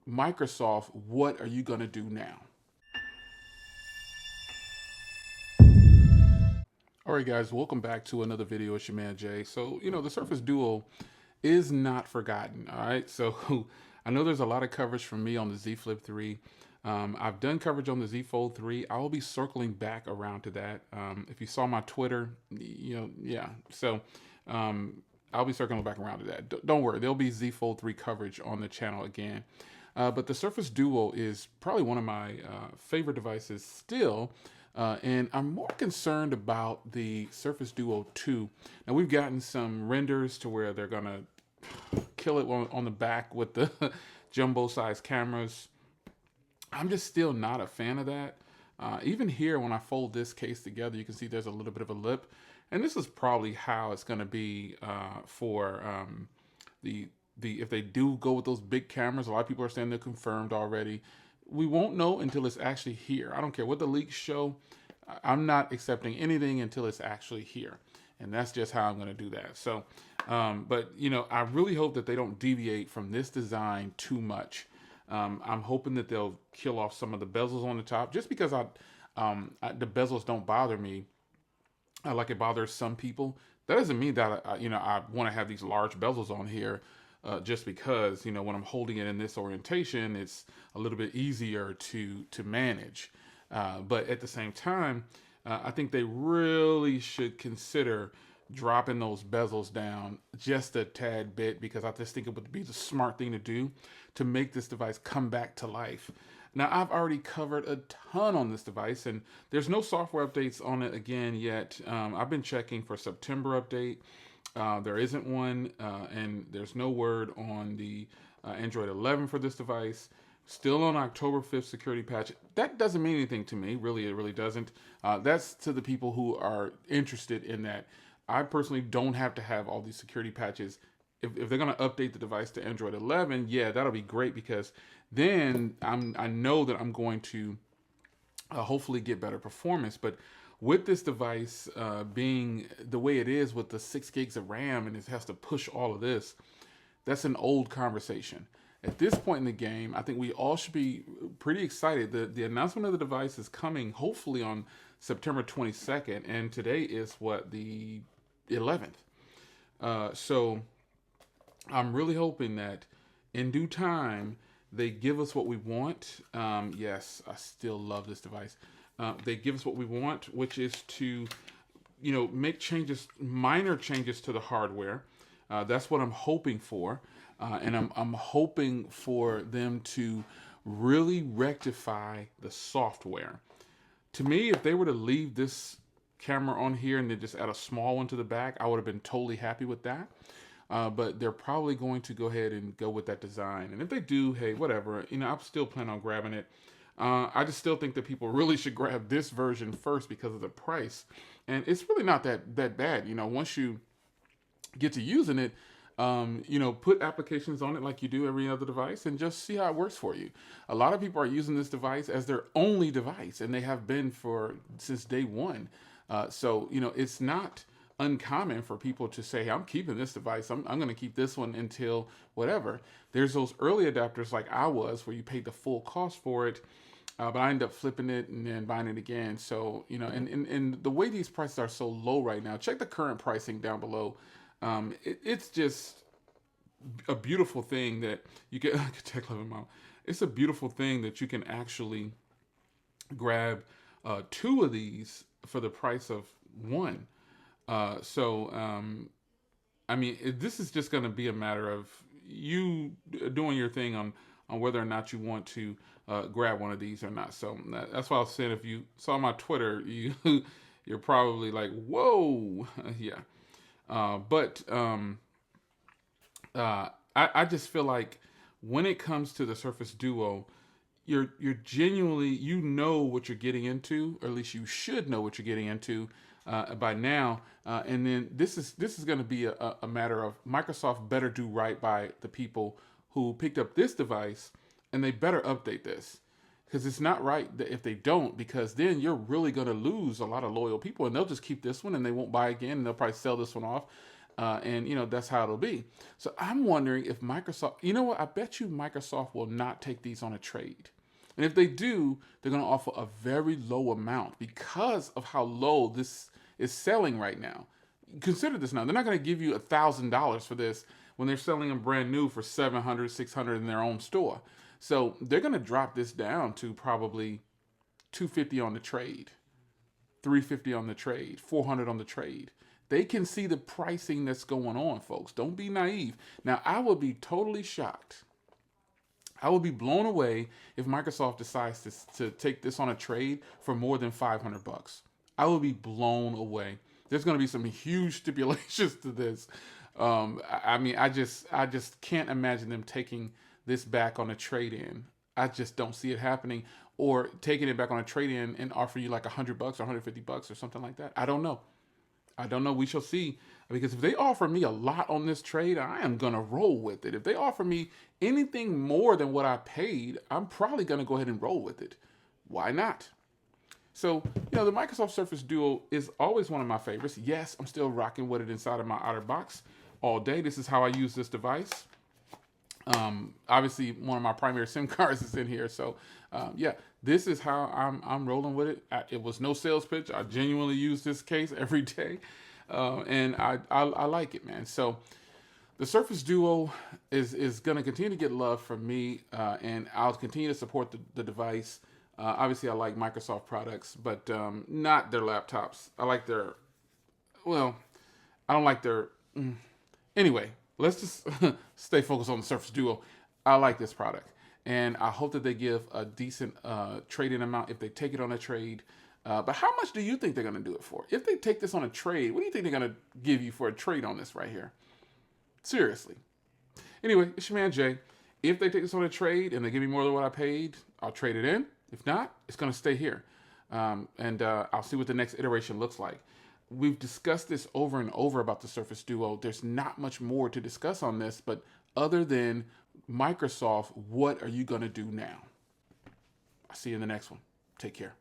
Microsoft, what are you going to do now? All right, guys, welcome back to another video. It's your man Jay. So, the Surface Duo is not forgotten. All right, so I know there's a lot of coverage from me on the Z Flip 3. I've done coverage on the Z Fold 3. I will be circling back around to that. If you saw my Twitter, yeah. So I'll be circling back around to that. Don't worry, there'll be Z Fold 3 coverage on the channel again. But the Surface Duo is probably one of my favorite devices still. And I'm more concerned about the Surface Duo 2. Now, we've gotten some renders to where they're going to kill it on the back with the jumbo-sized cameras. I'm just still not a fan of that. Even here, when I fold this case together, you can see there's a little bit of a lip. And this is probably how it's going to be for if they do go with those big cameras. A lot of people are saying they're confirmed already. We won't know until it's actually here. I don't care what the leaks show. I'm not accepting anything until it's actually here. And that's just how I'm going to do that. So, but, I really hope that they don't deviate from this design too much. I'm hoping that they'll kill off some of the bezels on the top, just because the bezels don't bother me. Like it bothers some people. That doesn't mean that, I want to have these large bezels on here. Just because, when I'm holding it in this orientation, it's a little bit easier to manage. But at the same time, I think they really should consider dropping those bezels down just a tad bit, because I just think it would be the smart thing to do to make this device come back to life. Now, I've already covered a ton on this device, and there's no software updates on it again yet. I've been checking for September update. There isn't one, and there's no word on the Android 11 for this device. Still on October 5th security patch. That doesn't mean anything to me. Really, it really doesn't. That's to the people who are interested in that. I personally don't have to have all these security patches. If they're going to update the device to Android 11, yeah, that'll be great, because then I know that I'm going to hopefully get better performance. But with this device being the way it is with the 6 gigs of RAM, and it has to push all of this, that's an old conversation. At this point in the game, I think we all should be pretty excited. The announcement of the device is coming hopefully on September 22nd, and today is what, the 11th. So I'm really hoping that in due time they give us what we want. Yes, I still love this device. They give us what we want, which is to, make changes, minor changes to the hardware. That's what I'm hoping for. And I'm hoping for them to really rectify the software. To me, if they were to leave this camera on here and then just add a small one to the back, I would have been totally happy with that. But they're probably going to go ahead and go with that design. And if they do, hey, whatever, I'm still planning on grabbing it. I just still think that people really should grab this version first because of the price. And it's really not that bad. Once you get to using it, put applications on it like you do every other device and just see how it works for you. A lot of people are using this device as their only device, and they have been since day one. So, it's not uncommon for people to say, hey, I'm keeping this device. I'm going to keep this one until whatever. There's those early adapters like I was, where you paid the full cost for it. But I ended up flipping it and then buying it again. So, and the way these prices are so low right now, check the current pricing down below. It's just a beautiful thing that you can, it's a beautiful thing that you can actually grab 2 of these for the price of 1. This is just going to be a matter of you doing your thing on whether or not you want to grab one of these or not. So that's why I was saying, if you saw my Twitter, you're probably like, whoa, yeah. I just feel like when it comes to the Surface Duo, you're genuinely, what you're getting into, or at least you should know what you're getting into by now. And then this is going to be a matter of Microsoft better do right by the people who picked up this device, and they better update this. Because it's not right that if they don't, because then you're really going to lose a lot of loyal people, and they'll just keep this one and they won't buy again, and they'll probably sell this one off. And you know, that's how it'll be. So I'm wondering if Microsoft, you know what, I bet you Microsoft will not take these on a trade. And if they do, they're going to offer a very low amount because of how low this is selling right now. Consider this now. They're not going to give you $1,000 for this when they're selling them brand new for 700, 600 in their own store. So they're going to drop this down to probably 250 on the trade, 350 on the trade, 400 on the trade. They can see the pricing that's going on, folks. Don't be naive. Now, I would be totally shocked. I would be blown away if Microsoft decides to take this on a trade for more than 500 bucks. I would be blown away. There's going to be some huge stipulations to this. I mean, I just can't imagine them taking this back on a trade-in. I just don't see it happening, or taking it back on a trade-in and offer you like $100 or $150 or something like that. I don't know. We shall see. Because if they offer me a lot on this trade, I am going to roll with it. If they offer me anything more than what I paid, I'm probably going to go ahead and roll with it. Why not? So, you know, the Microsoft Surface Duo is always one of my favorites. Yes, I'm still rocking with it inside of my outer box all day. This is how I use this device. Obviously, one of my primary SIM cards is in here. So, yeah, this is how I'm rolling with it. It was no sales pitch. I genuinely use this case every day. And I like it, man. So the Surface Duo is going to continue to get love from me, and I'll continue to support the device. Obviously, I like Microsoft products, but not their laptops. I like their, well, I don't like their, anyway, let's just stay focused on the Surface Duo. I like this product, and I hope that they give a decent trade-in amount if they take it on a trade. But how much do you think they're going to do it for? If they take this on a trade, what do you think they're going to give you for a trade on this right here? Seriously. Anyway, it's your man Jay. If they take this on a trade and they give me more than what I paid, I'll trade it in. If not, it's going to stay here. And I'll see what the next iteration looks like. We've discussed this over and over about the Surface Duo. There's not much more to discuss on this, but other than Microsoft, what are you going to do now? I'll see you in the next one. Take care.